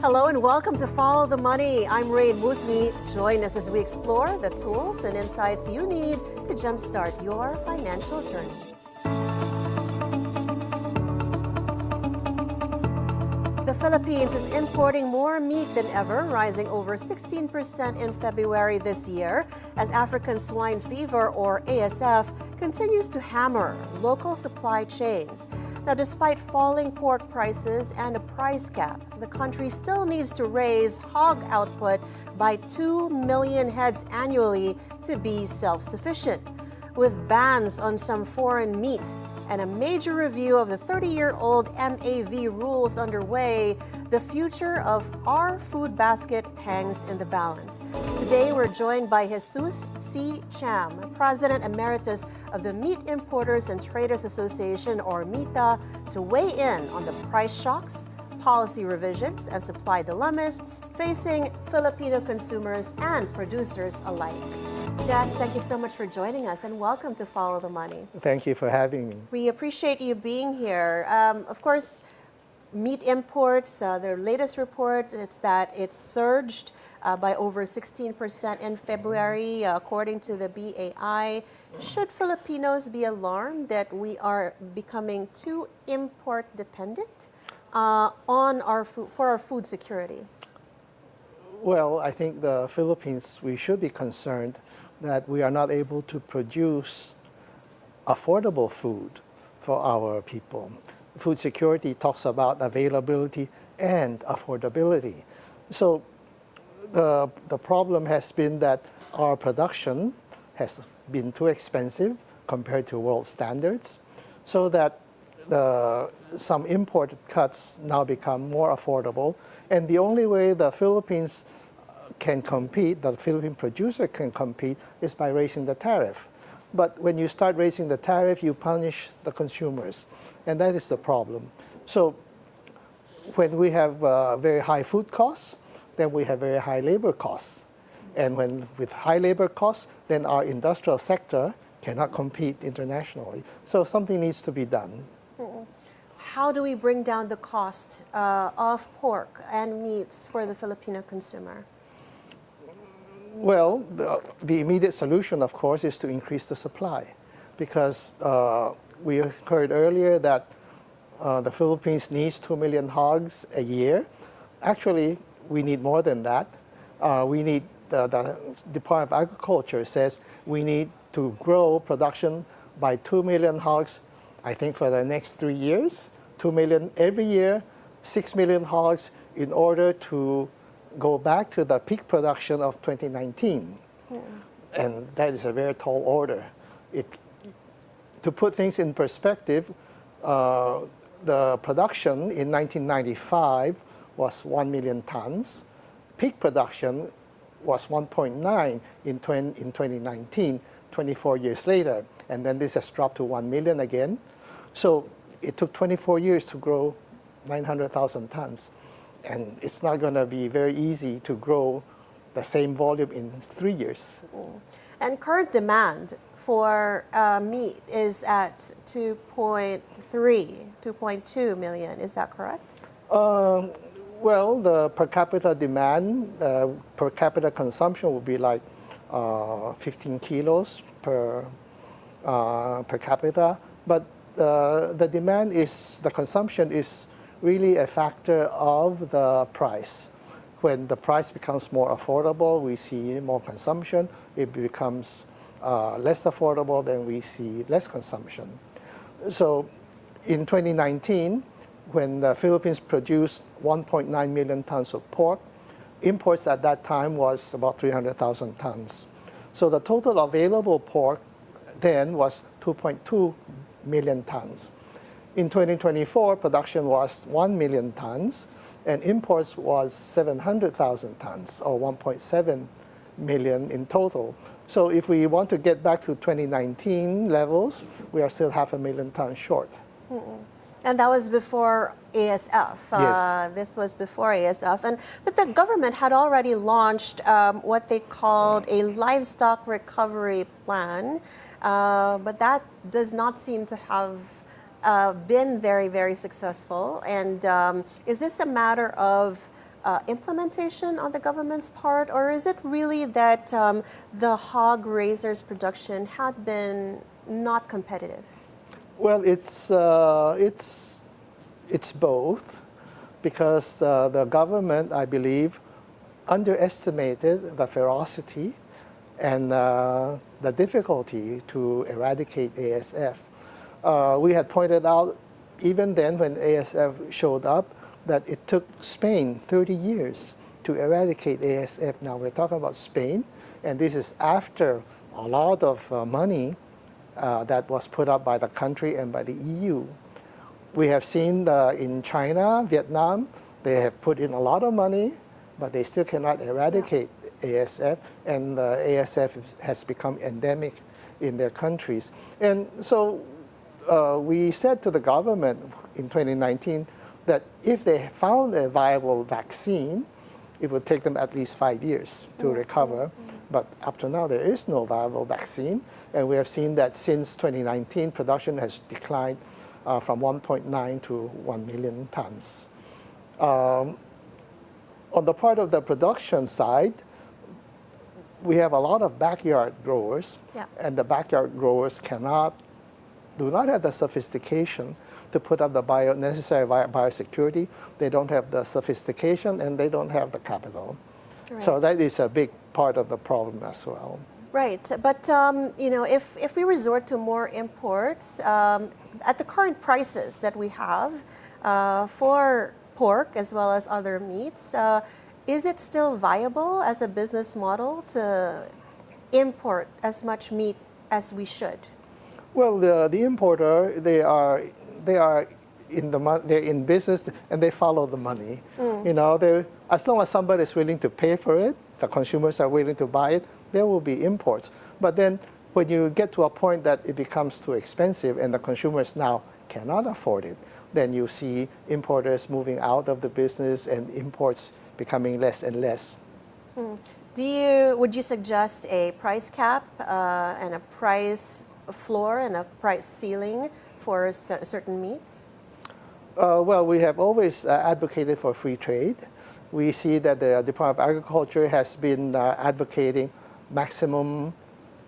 Hello and welcome to Follow the Money. I'm Raine Musñgi. Join us as we explore the tools and insights you need to jumpstart your financial journey. The Philippines is importing more meat than ever, rising over 16% in February this year as African Swine Fever, or ASF, continues to hammer local supply chains. Now, despite falling pork prices and a price cap, the country still needs to raise hog output by 2 million heads annually to be self-sufficient. With bans on some foreign meat and a major review of the 30-year-old MAV rules underway, the future of our food basket hangs in the balance. Today, we're joined by Jesus C. Cham, President Emeritus of the Meat Importers and Traders Association, or MITA, to weigh in on the price shocks, policy revisions, and supply dilemmas facing Filipino consumers and producers alike. Jess, thank you so much for joining us and welcome to Follow the Money. Thank you for having me. We appreciate you being here. Of course, meat imports, their latest report, it's that it surged by over 16% in February, according to the BAI. Should Filipinos be alarmed that we are becoming too import dependent on our food, for our food security? Well, I think the Philippines, we should be concerned that we are not able to produce affordable food for our people. Food security talks about availability and affordability. So the problem has been that our production has been too expensive compared to world standards, so that some imported cuts now become more affordable. And the only way the Philippines can compete, the Philippine producer can compete, is by raising the tariff. But when you start raising the tariff, you punish the consumers. And that is the problem. So when we have very high food costs, then we have very high labor costs. And when with high labor costs, then our industrial sector cannot compete internationally. So something needs to be done. How do we bring down the cost of pork and meats for the Filipino consumer? Well, the immediate solution, of course, is to increase the supply, because we heard earlier that the Philippines needs 2 million hogs a year. Actually, we need more than that. We need, the Department of Agriculture says we need to grow production by 2 million hogs, I think, for the next 3 years. 2 million every year, 6 million hogs, in order to go back to the peak production of 2019. And that is a very tall order. To put things in perspective, the production in 1995 was 1 million tons. Peak production was 1.9 in 2019, 24 years later. And then this has dropped to 1 million again. So it took 24 years to grow 900,000 tons. And it's not going to be very easy to grow the same volume in 3 years. And current demand for meat is at 2.2 million. Is that correct? Well, the per capita demand, per capita consumption will be like 15 kilos per capita. But the demand is, the consumption is really a factor of the price. When the price becomes more affordable, we see more consumption. It becomes less affordable, then we see less consumption. So in 2019, when the Philippines produced 1.9 million tons of pork, imports at that time was about 300,000 tons. So the total available pork then was 2.2 million tons. In 2024, production was 1 million tons, and imports was 700,000 tons, or 1.7 million in total. So if we want to get back to 2019 levels, we are still 500,000 tons short. And that was before ASF. Yes. This was before ASF. But the government had already launched what they called a livestock recovery plan. But that does not seem to have been very, very successful. And is this a matter of implementation on the government's part, or is it really that the hog raisers' production had been not competitive? Well, it's both, because the government, I believe, underestimated the ferocity and the difficulty to eradicate ASF. We had pointed out even then when ASF showed up that it took Spain 30 years to eradicate ASF. Now we're talking about Spain, and this is after a lot of money that was put up by the country and by the EU. We have seen in China, Vietnam, they have put in a lot of money, but they still cannot eradicate ASF, and ASF has become endemic in their countries. And so we said to the government in 2019 that if they found a viable vaccine, it would take them at least 5 years to recover. But up to now, there is no viable vaccine. And we have seen that since 2019, production has declined from 1.9 to 1 million tons. On the part of the production side, we have a lot of backyard growers, and the backyard growers do not have the sophistication to put up the necessary biosecurity. They don't have the sophistication, and they don't have the capital. Right. So that is a big part of the problem as well. Right, but if we resort to more imports, at the current prices that we have for pork as well as other meats, is it still viable as a business model to import as much meat as we should? Well, the importer, they're in business and they follow the money. As long as somebody is willing to pay for it, the consumers are willing to buy it, there will be imports. But then when you get to a point that it becomes too expensive and the consumers now cannot afford it, then you see importers moving out of the business and imports becoming less and less. Would you suggest a price cap and a price floor and a price ceiling for certain meats? Well, we have always advocated for free trade. We see that the Department of Agriculture has been advocating maximum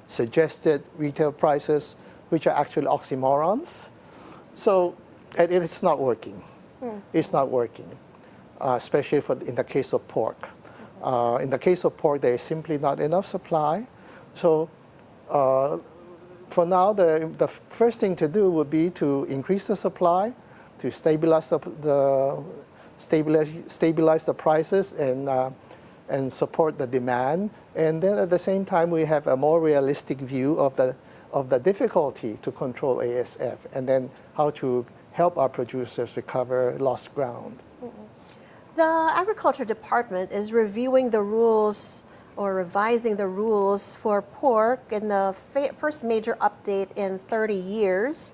suggested retail prices, which are actually oxymorons. So it's not working. It's not working, especially in the case of pork. In the case of pork, there is simply not enough supply. So for now, the first thing to do would be to increase the supply, to stabilize the prices and support the demand. And then at the same time, we have a more realistic view of the difficulty to control ASF, and then how to help our producers recover lost ground. The Agriculture Department is reviewing the rules or revising the rules for pork in the first major update in 30 years.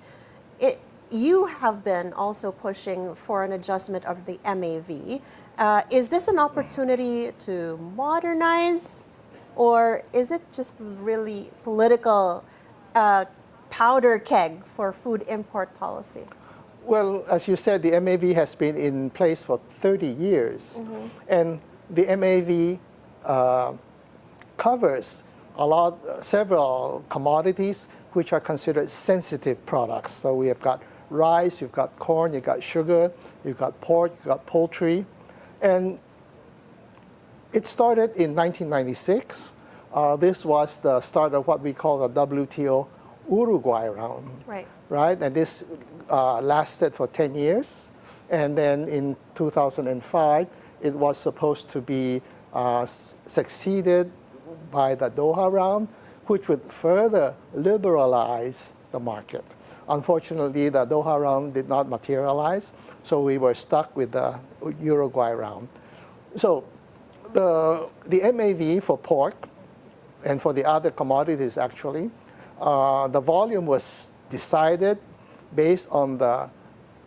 You have been also pushing for an adjustment of the MAV. Is this an opportunity to modernize, or is it just really political powder keg for food import policy? Well, as you said, the MAV has been in place for 30 years. And the MAV covers several commodities which are considered sensitive products. So we have got rice, you've got corn, you've got sugar, you've got pork, you've got poultry. And it started in 1996. This was the start of what we call the WTO Uruguay round. Right? And this lasted for 10 years. And then in 2005, it was supposed to be succeeded by the Doha round, which would further liberalize the market. Unfortunately, the Doha round did not materialize, so we were stuck with the Uruguay round. So the MAV for pork and for the other commodities, actually, the volume was decided based on the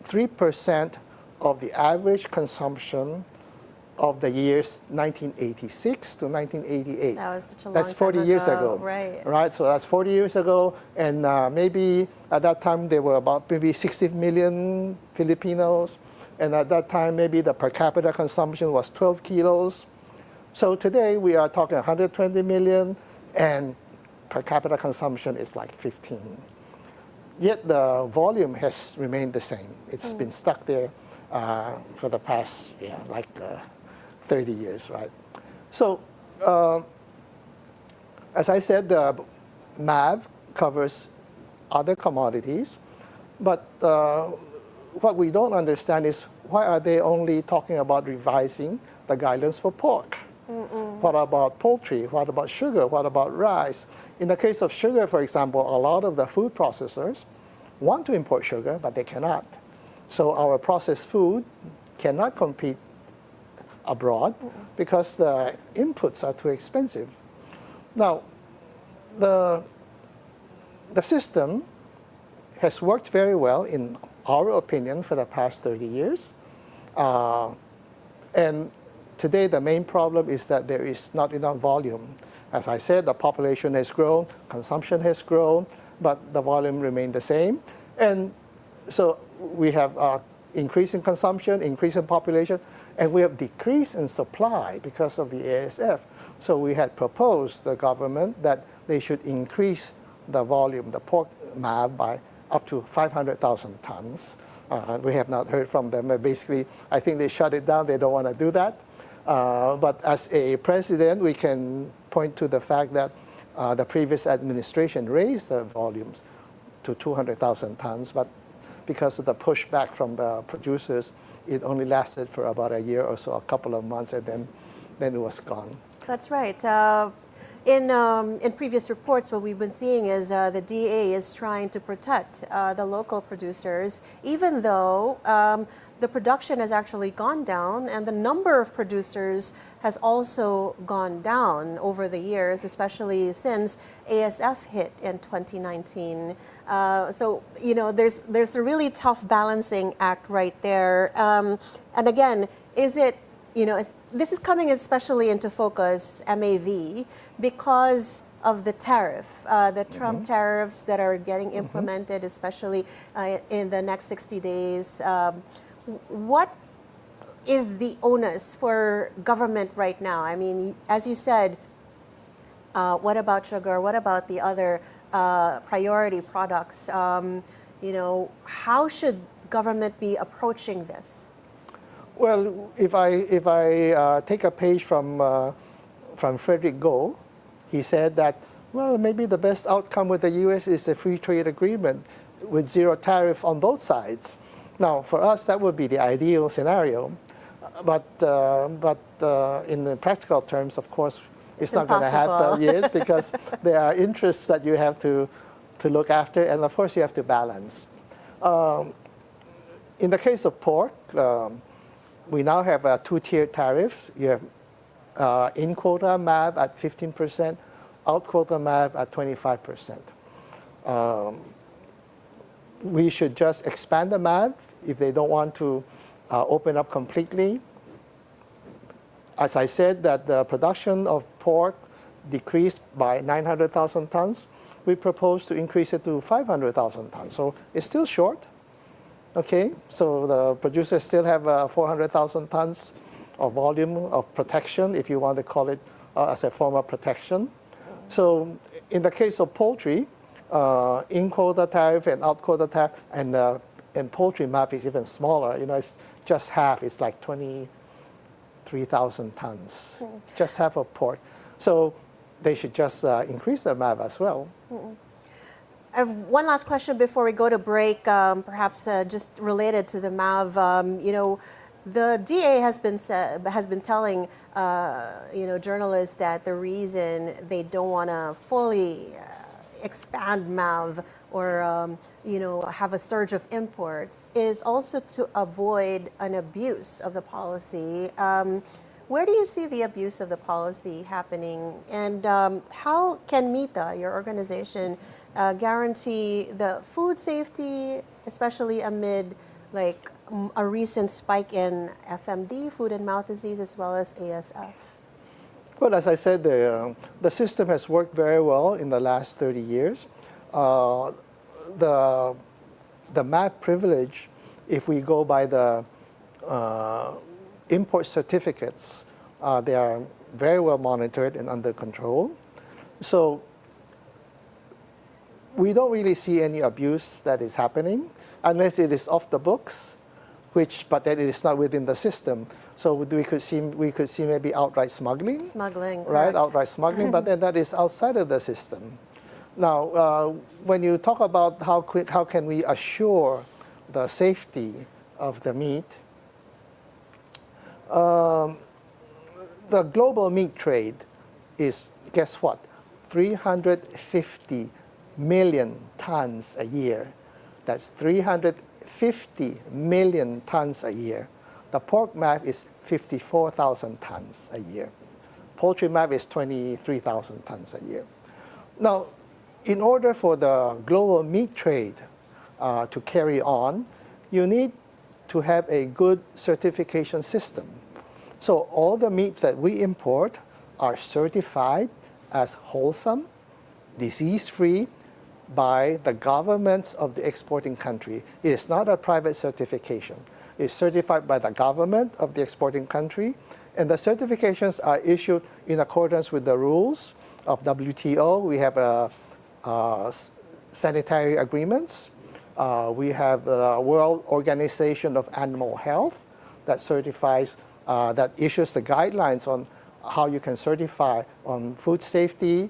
3% of the average consumption of the years 1986 to 1988. That was such a long That's 40 time years ago. Right. So that's 40 years ago, and maybe at that time there were about maybe 60 million Filipinos, And at that time, maybe the per capita consumption was 12 kilos. So today we are talking 120 million, and per capita consumption is like 15. Yet the volume has remained the same. It's been stuck there for the past, 30 years, right? So as I said, the MAV covers other commodities, but what we don't understand is why are they only talking about revising the guidelines for pork? What about poultry? What about sugar? What about rice? In the case of sugar, for example, a lot of the food processors want to import sugar, but they cannot. So our processed food cannot compete abroad because the inputs are too expensive. Now, the system has worked very well, in our opinion, for the past 30 years. And today, the main problem is that there is not enough volume. As I said, the population has grown, consumption has grown, but the volume remained the same. And so we have increase in consumption, increase in population, and we have decrease in supply because of the ASF. So we had proposed the government that they should increase the volume, the pork MAV, by up to 500,000 tons. We have not heard from them. Basically, I think they shut it down. They don't want to do that. But as a president, we can point to the fact that the previous administration raised the volumes to 200,000 tons, but because of the pushback from the producers, it only lasted for about a year or so, a couple of months, and then it was gone. That's right. In previous reports, what we've been seeing is the DA is trying to protect the local producers, even though the production has actually gone down, and the number of producers has also gone down over the years, especially since ASF hit in 2019. So, there's a really tough balancing act right there. And again, is it, this is coming especially into focus, MAV, because of the tariff, the Trump tariffs that are getting implemented, especially in the next 60 days. What is the onus for government right now? I mean, as you said, what about sugar? What about the other priority products? How should government be approaching this? Well, if I take a page from Frederick Goh, he said that, well, maybe the best outcome with the U.S. is a free trade agreement with zero tariff on both sides. Now, for us, that would be the ideal scenario, but in the practical terms, of course, it's not going to happen. Yes, because there are interests that you have to look after, and of course, you have to balance. In the case of pork, we now have a two-tiered tariff. You have in-quota MAV at 15%, out-quota MAV at 25%. We should just expand the MAV if they don't want to open up completely. As I said, that the production of pork decreased by 900,000 tons. We propose to increase it to 500,000 tons. So it's still short. Okay, so the producers still have 400,000 tons of volume of protection, if you want to call it as a form of protection. So in the case of poultry, in-quota tariff and out-quota tariff, and poultry MAP is even smaller. It's just half. It's like 23,000 tons, just half of pork. So they should just increase the MAP as well. I have one last question before we go to break, perhaps just related to the MAV. The DA has been telling journalists that the reason they don't want to fully expand MAV or have a surge of imports is also to avoid an abuse of the policy. Where do you see the abuse of the policy happening, and how can MITA, your organization, guarantee the food safety, especially amid a recent spike in FMD, food and mouth disease, as well as ASF? Well, as I said, the system has worked very well in the last 30 years. The MAP privilege, if we go by the import certificates, they are very well monitored and under control. So we don't really see any abuse that is happening unless it is off the books, but then it is not within the system. So we could see maybe outright smuggling. Smuggling, right? correct. Outright smuggling, but then that is outside of the system. Now, when you talk about how can we assure the safety of the meat, the global meat trade is, guess what, 350 million tons a year. That's 350 million tons a year. The pork MAP is 54,000 tons a year. Poultry MAP is 23,000 tons a year. Now, in order for the global meat trade to carry on, you need to have a good certification system. So all the meats that we import are certified as wholesome, disease-free by the governments of the exporting country. It is not a private certification. It's certified by the government of the exporting country, and the certifications are issued in accordance with the rules of WTO. We have sanitary agreements. We have the World Organization of Animal Health that certifies, that issues the guidelines on how you can certify on food safety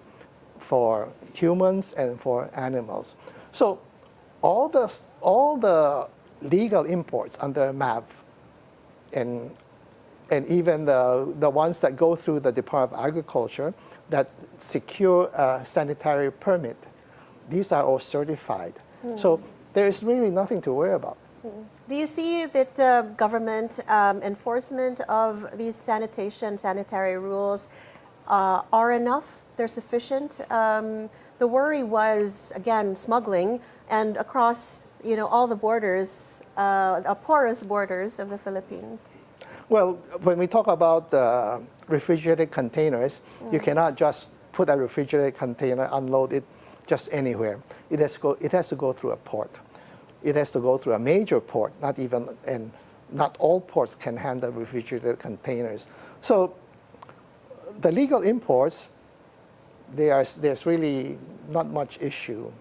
for humans and for animals. So all the legal imports under MAP and even the ones that go through the Department of Agriculture that secure a sanitary permit, these are all certified. So there is really nothing to worry about. Do you see that government enforcement of these sanitary rules are enough? They're sufficient? The worry was, again, smuggling, and across all the borders, porous borders of the Philippines. Well, when we talk about refrigerated containers, you cannot just put a refrigerated container, unload it just anywhere. It has to go through a port. It has to go through a major port, and not all ports can handle refrigerated containers. So the legal imports, there's really not much issue.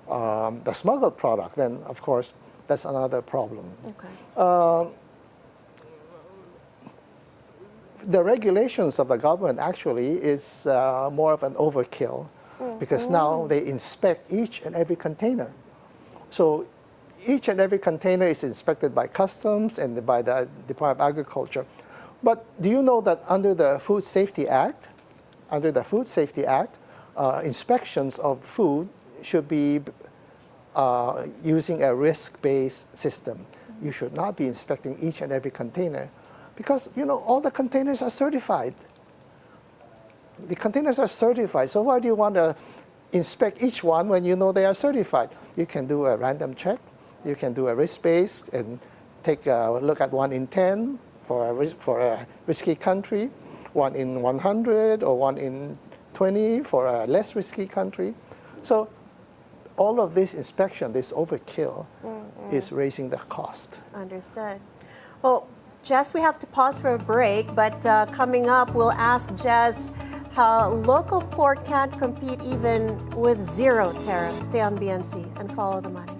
The smuggled product, then, of course, that's another problem. Okay. The regulations of the government actually is more of an overkill because now they inspect each and every container. So each and every container is inspected by customs and by the Department of Agriculture. But do you know that under the Food Safety Act, inspections of food should be using a risk-based system. You should not be inspecting each and every container because, all the containers are certified. The containers are certified, so why do you want to inspect each one when you know they are certified? You can do a random check. You can do a risk-based and take a look at 1 in 10 for a risky country, 1 in 100 or 1 in 20 for a less risky country. So all of this inspection, this overkill, is raising the cost. Understood. Well, Jess, we have to pause for a break, but coming up, we'll ask Jess how local pork can't compete even with zero tariffs. Stay on BNC and follow the money.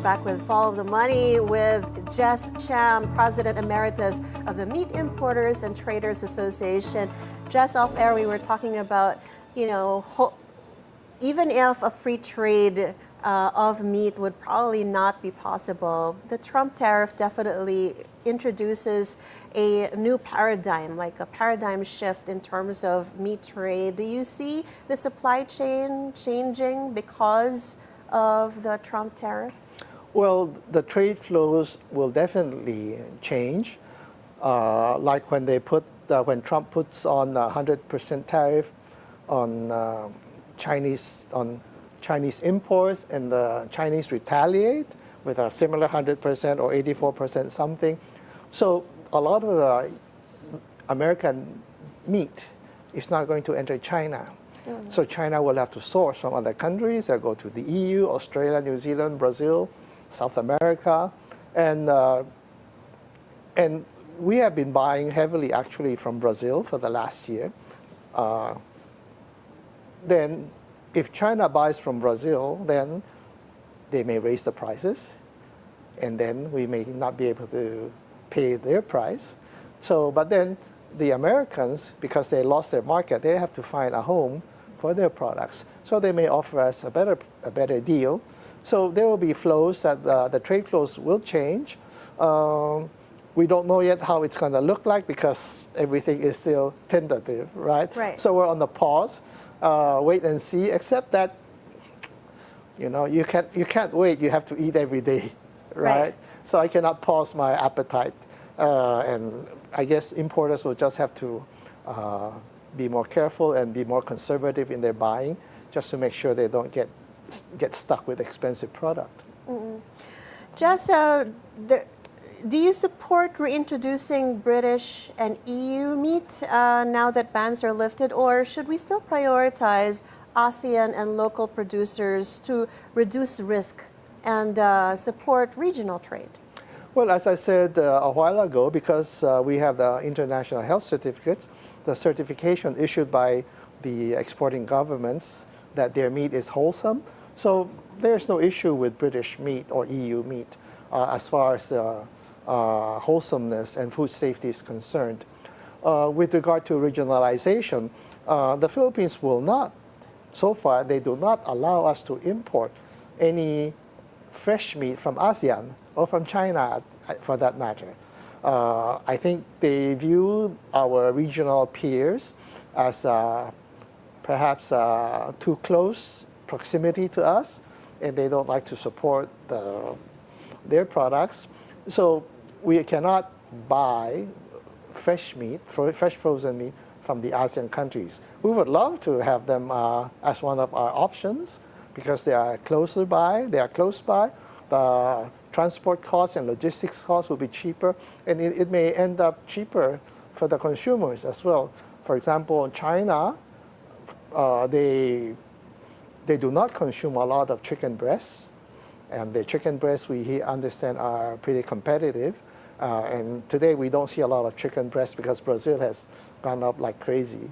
Back with Follow the Money with Jess Cham, President Emeritus of the Meat Importers and Traders Association. Jess, off air, we were talking about, even if a free trade of meat would probably not be possible, the Trump tariff definitely introduces a new paradigm, like a paradigm shift in terms of meat trade. Do you see the supply chain changing because of the Trump tariffs? Well, the trade flows will definitely change. Like when Trump puts on a 100% tariff on Chinese imports, and the Chinese retaliate with a similar 100% or 84% something. So a lot of the American meat is not going to enter China. So China will have to source from other countries. They'll go to the EU, Australia, New Zealand, Brazil, South America. And we have been buying heavily actually from Brazil for the last year. Then if China buys from Brazil, then they may raise the prices. And then we may not be able to pay their price. So, but then the Americans, because they lost their market, they have to find a home for their products. So they may offer us a better deal. So there will be flows that the trade flows will change. We don't know yet how it's going to look like because everything is still tentative, right? Right. So we're on the pause, wait and see. Except that, you can't wait. You have to eat every day, right? So I cannot pause my appetite, and I guess importers will just have to be more careful and be more conservative in their buying, just to make sure they don't get stuck with expensive product. Jess, do you support reintroducing British and EU meat now that bans are lifted, or should we still prioritize ASEAN and local producers to reduce risk and support regional trade? Well, as I said a while ago, because we have the international health certificates, the certification issued by the exporting governments that their meat is wholesome. So there's no issue with British meat or EU meat as far as wholesomeness and food safety is concerned. With regard to regionalization, the Philippines will not, so far, they do not allow us to import any fresh meat from ASEAN or from China, for that matter. I think they view our regional peers as perhaps too close proximity to us, and they don't like to support their products. So we cannot buy fresh meat, fresh frozen meat from the ASEAN countries. We would love to have them as one of our options because they are closer by, they are close by. The transport costs and logistics costs will be cheaper, and it may end up cheaper for the consumers as well. For example, in China, they do not consume a lot of chicken breasts, and the chicken breasts we understand are pretty competitive. And today we don't see a lot of chicken breasts because Brazil has gone up like crazy.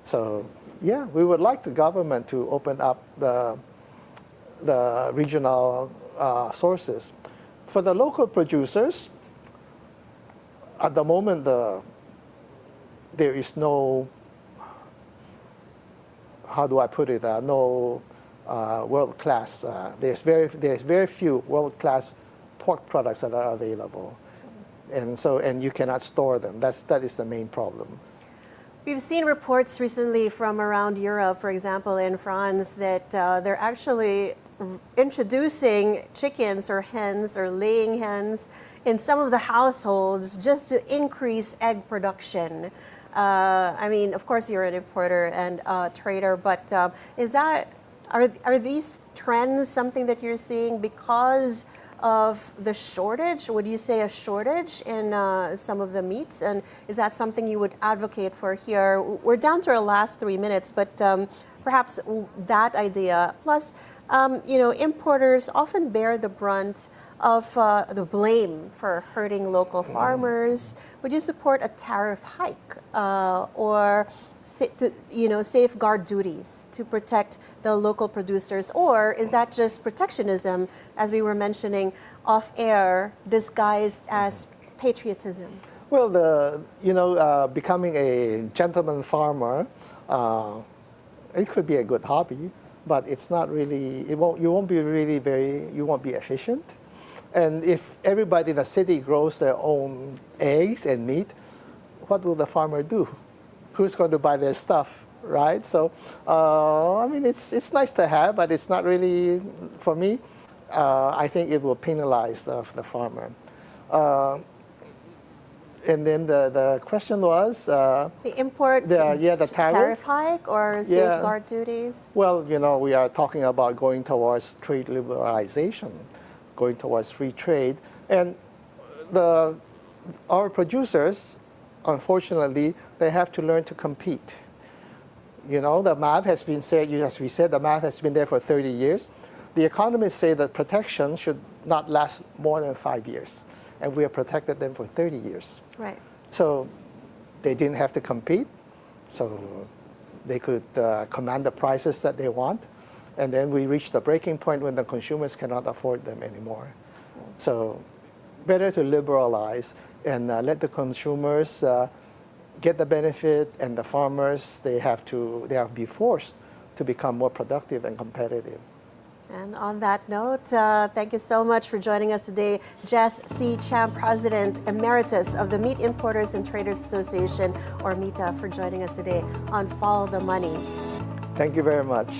So yeah, we would like the government to open up the regional sources. For the local producers, at the moment there is no, how do I put it, no world-class, there's very few world-class pork products that are available. And you cannot store them. That is the main problem. We've seen reports recently from around Europe, for example, in France, that they're actually introducing chickens or hens or laying hens in some of the households just to increase egg production. I mean, of course, you're an importer and trader, but are these trends something that you're seeing because of the shortage? Would you say a shortage in some of the meats? And is that something you would advocate for here? We're down to our last 3 minutes, but perhaps that idea. Plus, importers often bear the brunt of the blame for hurting local farmers. Would you support a tariff hike or safeguard duties to protect the local producers, or is that just protectionism, as we were mentioning off air, disguised as patriotism? Well, becoming a gentleman farmer, it could be a good hobby, but it's not really. You won't be efficient, and if everybody in the city grows their own eggs and meat, what will the farmer do? Who's going to buy their stuff, right? So, I mean, it's nice to have, but it's not really, for me, I think it will penalize the farmer. And then the question was? The import the tariff hike or safeguard duties? Well, we are talking about going towards trade liberalization, going towards free trade. And our producers, unfortunately, they have to learn to compete. You know, the math has been said, as we said, the math has been there for 30 years. The economists say that protection should not last more than 5 years, and we have protected them for 30 years. Right. So they didn't have to compete, so they could command the prices that they want, and then we reached the breaking point when the consumers cannot afford them anymore. So better to liberalize and let the consumers get the benefit, and the farmers, they have to be forced to become more productive and competitive. And on that note, thank you so much for joining us today, Jess C. Cham, President Emeritus of the Meat Importers and Traders Association, or MITA, for joining us today on Follow the Money. Thank you very much.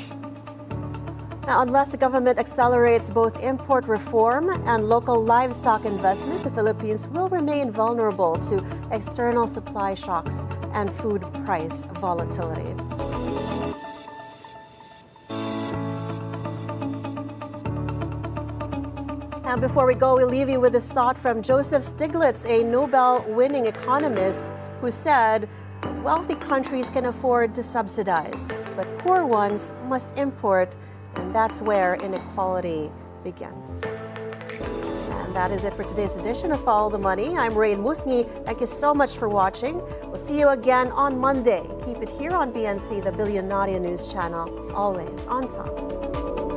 Now, unless the government accelerates both import reform and local livestock investment, the Philippines will remain vulnerable to external supply shocks and food price volatility. Now, before we go, we'll leave you with this thought from Joseph Stiglitz, a Nobel-winning economist, who said, wealthy countries can afford to subsidize, but poor ones must import, and that's where inequality begins. And that is it for today's edition of Follow the Money. I'm Raine Musñgi. Thank you so much for watching. We'll see you again on Monday. Keep it here on BNC, the Bilyonaryo News Channel, always on time.